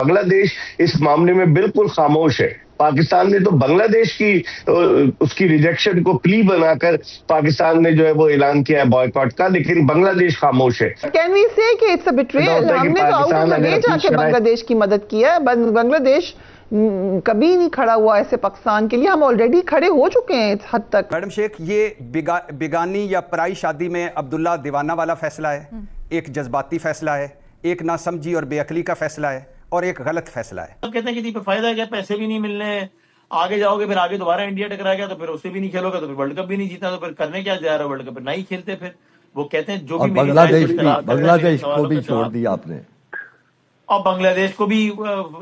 बांग्लादेश इस मामले में बिल्कुल खामोश है। पाकिस्तान ने तो बांग्लादेश की उसकी रिजेक्शन को प्ली बनाकर पाकिस्तान ने जो है वो ऐलान किया है बॉयकॉट का, लेकिन बांग्लादेश खामोश है। कैन वी से कि इट्स अ बिट्रेयल? हमने तो आउट ऑफ द वे जाके बांग्लादेश की मदद की है। बांग्लादेश कभी नहीं खड़ा हुआ ऐसे पाकिस्तान के लिए। हम ऑलरेडी खड़े हो चुके हैं इस हद तक। मैडम शेख, ये बिगानी या पराई शादी में अब्दुल्ला दीवाना वाला फैसला है, एक जज्बाती फैसला है, एक नासमझी और बेअकली का फैसला है, और एक गलत फैसला है। अब कहते हैं कि फायदा क्या, पैसे भी नहीं मिलने, आगे जाओगे फिर आगे दोबारा इंडिया टकरा गया तो फिर उससे भी नहीं खेलोगे तो फिर वर्ल्ड कप भी नहीं जीता, तो फिर करने क्या जा रहा है वर्ल्ड कप, नहीं खेलते। फिर वो कहते हैं जो भी बांग्लादेश को भी छोड़ दिया आपने, और बांग्लादेश को भी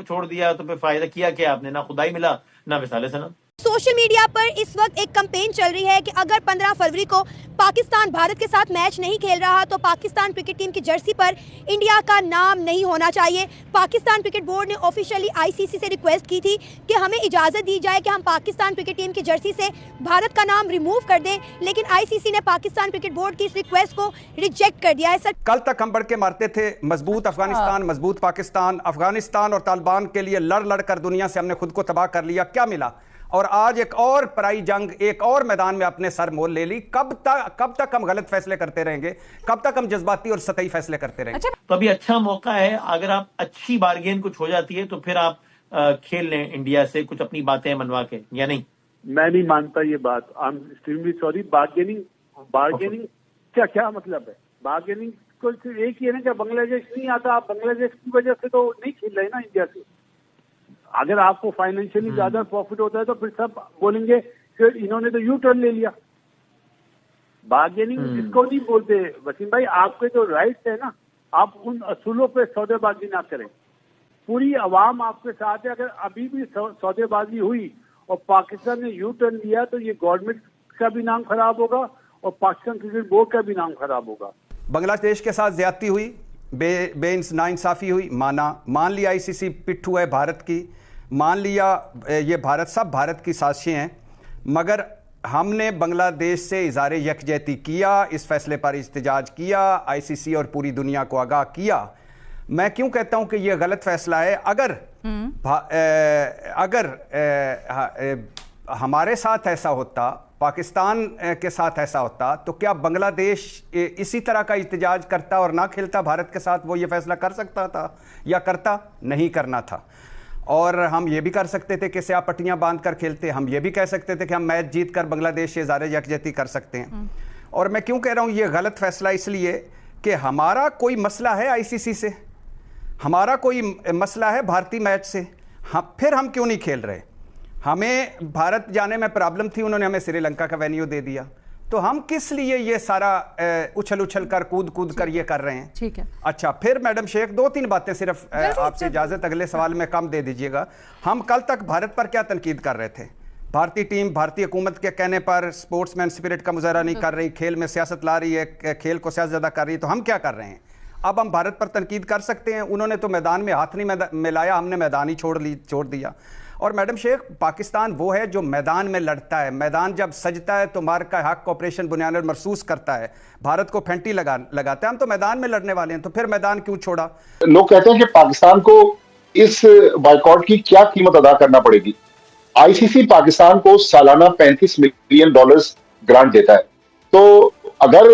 छोड़ दिया, तो फिर फायदा किया क्या आपने? ना खुदाई मिला ना विसाले सनम। सोशल मीडिया पर इस वक्त एक कैंपेन चल रही है कि अगर 15 फरवरी को पाकिस्तान भारत के साथ मैच नहीं खेल रहा तो पाकिस्तान क्रिकेट टीम की जर्सी पर इंडिया का नाम नहीं होना चाहिए। पाकिस्तान क्रिकेट बोर्ड ने ऑफिशियली आईसीसी से रिक्वेस्ट की थी कि हमें इजाज़त दी जाए कि हम पाकिस्तान क्रिकेट टीम की जर्सी से भारत का नाम रिमूव कर दें, लेकिन आईसीसी ने पाकिस्तान क्रिकेट बोर्ड की इस रिक्वेस्ट को रिजेक्ट कर दिया है। सर, कल तक हम बढ़ के मारते थे मजबूत अफगानिस्तान, मजबूत पाकिस्तान। अफगानिस्तान और तालिबान के लिए लड़ लड़ कर दुनिया से हमने खुद को तबाह कर लिया, क्या मिला? और आज एक और पराई जंग, एक और मैदान में अपने सर मोल ले ली। कब तक हम गलत फैसले करते रहेंगे? कब तक हम जज्बाती और सतही फैसले करते रहेंगे? तो अभी अच्छा मौका है, अगर आप अच्छी बार्गेन कुछ हो जाती है तो फिर आप खेल लें इंडिया से, कुछ अपनी बातें मनवा के, या नहीं? मैं नहीं मानता ये बात। I am extremely sorry. Bargaining क्या मतलब है? बार्गेनिंग को एक ही है ना, क्या बांग्लादेश नहीं आता? आप बांग्लादेश की वजह से तो नहीं खेल रहे ना इंडिया से। अगर आपको फाइनेंशियली ज्यादा प्रॉफिट होता है तो फिर सब बोलेंगे कि इन्होंने तो यू टर्न ले लिया। बार्गेनिंग इसको नहीं बोलते वसीम भाई। आपके जो राइट्स है ना, आप उन असूलों पे सौदेबाजी ना करें। पूरी अवाम आपके साथ है। अगर अभी भी सौदेबाजी हुई और पाकिस्तान ने यू टर्न लिया तो ये गवर्नमेंट का भी नाम खराब होगा और पाकिस्तान क्रिकेट बोर्ड का भी नाम खराब होगा। बांग्लादेश के साथ ज्यादती हुई, नाइंसाफी हुई, मान लिया आईसीसी पिट्ठू है भारत की, मान लिया ये सब भारत की साजिशें हैं, मगर हमने बांग्लादेश से इज़हार यकजहती किया, इस फैसले पर इस्तिजाज किया, आईसीसी और पूरी दुनिया को आगाह किया। मैं क्यों कहता हूं कि यह गलत फैसला है? अगर हमारे साथ ऐसा होता, पाकिस्तान के साथ ऐसा होता, तो क्या बांग्लादेश इसी तरह का इस्तिजाज करता और ना खेलता भारत के साथ? वो ये फैसला कर सकता था या करता? नहीं करना था। और हम ये भी कर सकते थे कि स्याह पट्टियां बांध कर खेलते। हम ये भी कह सकते थे कि हम मैच जीत कर बांग्लादेश से इज़हार यकजहती कर सकते हैं। और मैं क्यों कह रहा हूँ ये गलत फैसला? इसलिए कि हमारा कोई मसला है आईसीसी से, हमारा कोई मसला है भारतीय मैच से, फिर हम क्यों नहीं खेल रहे? हमें भारत जाने में प्रॉब्लम थी, उन्होंने हमें श्रीलंका का वेन्यू दे दिया, तो हम किस लिए ये सारा उछल कर कूद कर ये कर रहे हैं? ठीक है। अच्छा, फिर मैडम शेख 2-3 बातें सिर्फ आपसे इजाजत, अगले सवाल में कम दे दीजिएगा। हम कल तक भारत पर क्या तनकीद कर रहे थे? भारतीय टीम भारतीय हुकूमत के कहने पर स्पोर्ट्समैन स्पिरिट का मुजाहरा नहीं कर रही, खेल में सियासत ला रही है, खेल को सियासत ज़्यादा कर रही है, तो हम क्या कर रहे हैं? अब हम भारत पर तनकीद कर सकते हैं। उन्होंने तो मैदान में हाथ नहीं मिलाया, हमने मैदान ही छोड़ दिया। और मैडम शेख, पाकिस्तान वो है जो मैदान में लड़ता है। मैदान जब सजता है तो मार्क का हक ऑपरेशन बुनियाद महसूस करता है, भारत को फेंटी लगाता है। हम तो मैदान में लड़ने वाले हैं, तो फिर मैदान क्यों छोड़ा? लोग कहते हैं कि पाकिस्तान को इस बाइकॉट की क्या कीमत अदा करना पड़ेगी। आईसीसी पाकिस्तान को सालाना $35 मिलियन ग्रांट देता है, तो अगर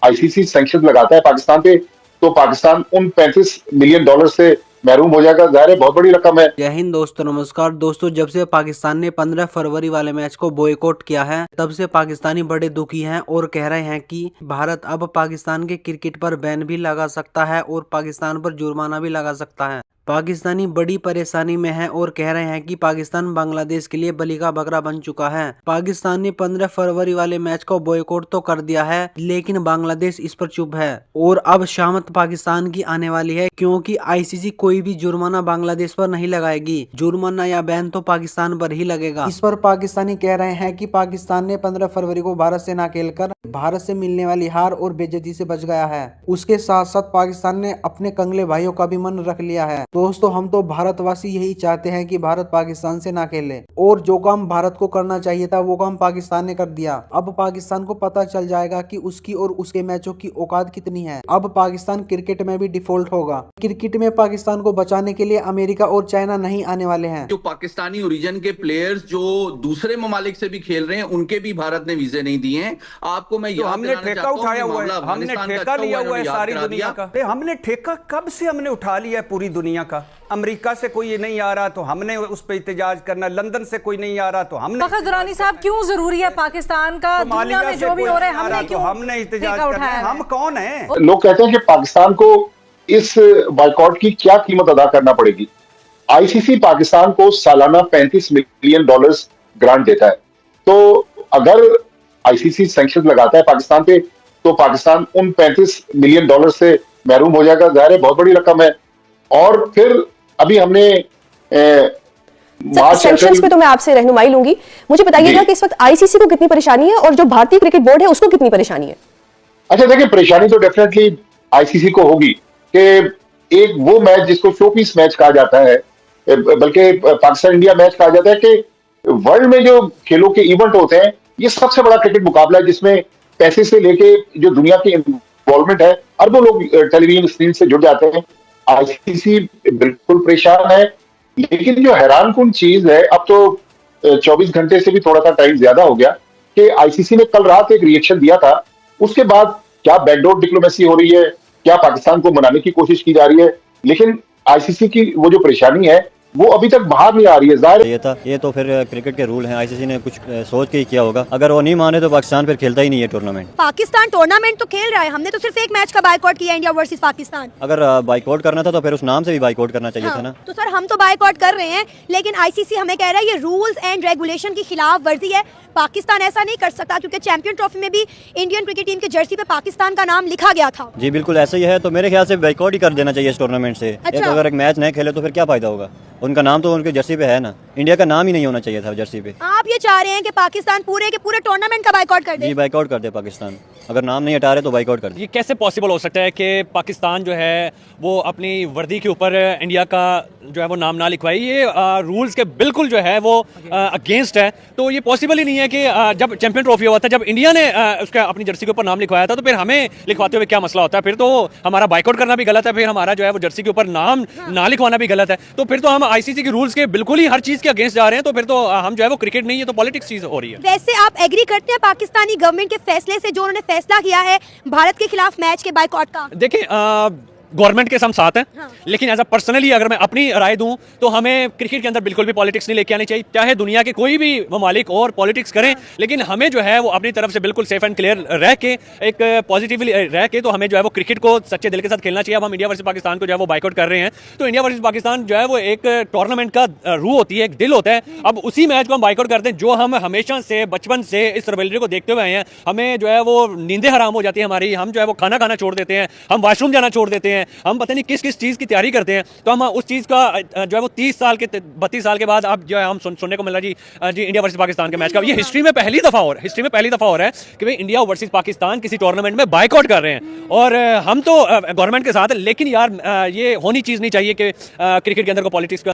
आईसीसी सैंक्शन लगाता है पाकिस्तान पे तो पाकिस्तान उन $35 मिलियन से महरूम हो जाएगा। जाहिर है बहुत बड़ी रकम है। जय हिंद दोस्तों, नमस्कार दोस्तों। जब से पाकिस्तान ने 15 फरवरी वाले मैच को बॉयकॉट किया है, तब से पाकिस्तानी बड़े दुखी हैं और कह रहे हैं कि भारत अब पाकिस्तान के क्रिकेट पर बैन भी लगा सकता है और पाकिस्तान पर जुर्माना भी लगा सकता है। पाकिस्तानी बड़ी परेशानी में है और कह रहे हैं कि पाकिस्तान बांग्लादेश के लिए बलि का बकरा बन चुका है। पाकिस्तान ने 15 फरवरी वाले मैच को बॉयकॉट तो कर दिया है, लेकिन बांग्लादेश इस पर चुप है और अब शामत पाकिस्तान की आने वाली है, क्योंकि आईसीसी कोई भी जुर्माना बांग्लादेश पर नहीं लगाएगी। जुर्माना या बैन तो पाकिस्तान पर ही लगेगा। इस पर पाकिस्तानी कह रहे हैं कि पाकिस्तान ने 15 फरवरी को भारत से ना खेलकर भारत से मिलने वाली हार और बेइज्जती से बच गया है। उसके साथ साथ पाकिस्तान ने अपने कंगले भाइयों का भी मन रख लिया है। दोस्तों हम तो भारतवासी यही चाहते हैं कि भारत पाकिस्तान से ना खेले, और जो काम भारत को करना चाहिए था वो काम पाकिस्तान ने कर दिया। अब पाकिस्तान को पता चल जाएगा कि उसकी और उसके मैचों की औकात कितनी है। अब पाकिस्तान क्रिकेट में भी डिफॉल्ट होगा। क्रिकेट में पाकिस्तान को बचाने के लिए अमेरिका और चाइना नहीं आने वाले हैं। जो पाकिस्तानी ओरिजिन के प्लेयर्स जो दूसरे ममालिक से भी खेल रहे हैं उनके भी भारत ने वीजे नहीं दिए हैं। आपको मैं तो हमने ठेका उठाया हुआ है, हमने ठेका लिया हुआ है सारी दुनिया का। हमने ठेका कब से हमने उठा लिया है पूरी दुनिया का। अमेरिका से कोई नहीं आ रहा तो हमने उस पर एहतजाज करना, लंदन से कोई नहीं आ रहा तो हमने। फखर दुरानी साहब, क्यों जरूरी है पाकिस्तान का दुनिया में जो भी हो रहा है हमने क्यों एहतजाज करना है? हम कौन है? लोग कहते हैं कि पाकिस्तान को इस बायकॉट की क्या कीमत अदा करना पड़ेगी। आईसीसी पाकिस्तान को सालाना $35 मिलियन ग्रांट देता है। तो अगर आईसीसी सैंक्शन लगाता है पाकिस्तान पे तो पाकिस्तान उन $35 मिलियन से महरूम हो जाएगा। जाहिर है बहुत बड़ी रकम है। और फिर अभी हमने सैंक्शंस पे तो मैं आपसे रहनुमाई लूंगी। मुझे बताइएगा कि इस वक्त आईसीसी को कितनी परेशानी है और जो भारतीय क्रिकेट बोर्ड है उसको कितनी परेशानी है? अच्छा देखिए, परेशानी तो डेफिनेटली आईसीसी को होगी कि एक वो मैच जिसको शोपीस मैच कहा जाता है, बल्कि पाकिस्तान इंडिया मैच कहा जाता है, कि वर्ल्ड में जो खेलों के इवेंट होते हैं ये सबसे बड़ा क्रिकेट मुकाबला है जिसमें पैसे से लेके जो दुनिया की इन्वॉल्वमेंट है, अरबों लोग टेलीविजन स्क्रीन से जुड़ जाते हैं। आईसीसी बिल्कुल परेशान है। लेकिन जो हैरानकुन चीज है, अब तो 24 घंटे से भी थोड़ा सा टाइम ज्यादा हो गया कि आईसीसी ने कल रात एक रिएक्शन दिया था। उसके बाद क्या बैकडोर डिप्लोमेसी हो रही है, क्या पाकिस्तान को मनाने की कोशिश की जा रही है, लेकिन आईसीसी की वो जो परेशानी है वो अभी तक बाहर नहीं आ रही है। जाहिर ये तो फिर क्रिकेट के रूल हैं, आईसीसी ने कुछ सोच के ही किया होगा। अगर वो नहीं माने तो पाकिस्तान फिर खेलता ही नहीं है टूर्नामेंट। पाकिस्तान टूर्नामेंट तो खेल रहा है, हमने तो सिर्फ एक मैच का बायकॉट किया, इंडिया वर्सेस पाकिस्तान। अगर बाइकआउट करना था तो फिर उस नाम से भी बाइकआउट करना चाहिए था ना। तो सर हम तो बायकॉट कर रहे हैं, लेकिन आईसीसी हमें कह रहा है ये रूल्स एंड रेगुलेशन की खिलाफ वर्जी है। पाकिस्तान ऐसा नहीं कर सकता क्योंकि चैंपियन ट्रॉफी में भी इंडियन क्रिकेट टीम की जर्सी पे पाकिस्तान का नाम लिखा गया था। जी बिल्कुल ऐसा ही है। तो मेरे ख्याल से बाइकआउट ही कर देना चाहिए इस टूर्नामेंट से। अच्छा। तो अगर एक मैच नहीं खेले तो फिर क्या फायदा होगा? उनका नाम तो उनके जर्सी पे है ना, इंडिया का नाम ही नहीं होना चाहिए था जर्सी पे। आप ये चाह रहे हैं कि पाकिस्तान पूरे के पूरे टूर्नामेंट का बायकॉट कर दे? जी बाइकआउट कर दे पाकिस्तान, अगर नाम नहीं हटा रहे तो बाइकआउट कर दे। ये कैसे पॉसिबल हो सकता है कि पाकिस्तान जो है वो अपनी वर्दी के ऊपर इंडिया का जो है वो नाम ना लिखवाए? ये रूल्स के बिल्कुल जो है वो अगेंस्ट है। तो ये पॉसिबल ही नहीं है कि जब चैंपियन ट्रॉफी हुआ था, जब इंडिया ने उसका अपनी जर्सी के ऊपर नाम लिखवाया था, तो फिर हमें लिखवाते हुए क्या मसला होता है? फिर तो हमारा बाइकआउट करना भी गलत है, फिर हमारा जो है वो जर्सी के ऊपर नाम ना लिखवाना भी गलत है। तो फिर तो हम आईसीसी के रूल्स के बिल्कुल ही हर चीज के अगेंस्ट जा रहे हैं। तो फिर तो हम जो है वो क्रिकेट नहीं है तो पॉलिटिक्स चीज हो रही है। वैसे आप एग्री करते हैं पाकिस्तानी गवर्नमेंट के फैसले से, जो उन्होंने फैसला किया है भारत के खिलाफ मैच के बायकॉट का? देखिए गवर्नमेंट के हम साथ हैं, लेकिन एज अ पर्सनली अगर मैं अपनी राय दूं तो हमें क्रिकेट के अंदर बिल्कुल भी पॉलिटिक्स नहीं लेके आनी चाहिए। चाहे दुनिया के कोई भी ममालिक और पॉलिटिक्स करें, लेकिन हमें जो है वो अपनी तरफ से बिल्कुल सेफ एंड क्लियर रह के, एक पॉजिटिवली रह के, तो हमें जो है वो क्रिकेट को सच्चे दिल के साथ खेलना चाहिए। अब हम इंडिया वर्सेस पाकिस्तान को जो है वो बाइकआउट कर रहे हैं, तो इंडिया वर्सेस पाकिस्तान जो है वो एक टूर्नामेंट का रूह होती है, एक दिल होता है। अब उसी मैच को हम बाइकआउट करते हैं जो हम हमेशा से बचपन से इस रिवलरी को देखते हुए आए हैं। हमें जो है वो नींदें हराम हो जाती है हमारी, हम जो है वो खाना खाना छोड़ देते हैं, हम वॉशरूम जाना छोड़ देते हैं, हम पता नहीं किस चीज की तैयारी करते हैं। तो हम उस चीज का जो है वो 30 साल के 32 साल के बाद अब जो है हम सुनने को मिल रहा जी इंडिया वर्सेस पाकिस्तान के मैच का। ये हिस्ट्री में पहली दफा हो रहा है कि भाई इंडिया वर्सेस पाकिस्तान किसी टूर्नामेंट में बाइकआउट कर रहे हैं। और हम तो गवर्नमेंट के साथ है, लेकिन यार ये होनी चीज नहीं चाहिए कि क्रिकेट के अंदर को पॉलिटिक्स का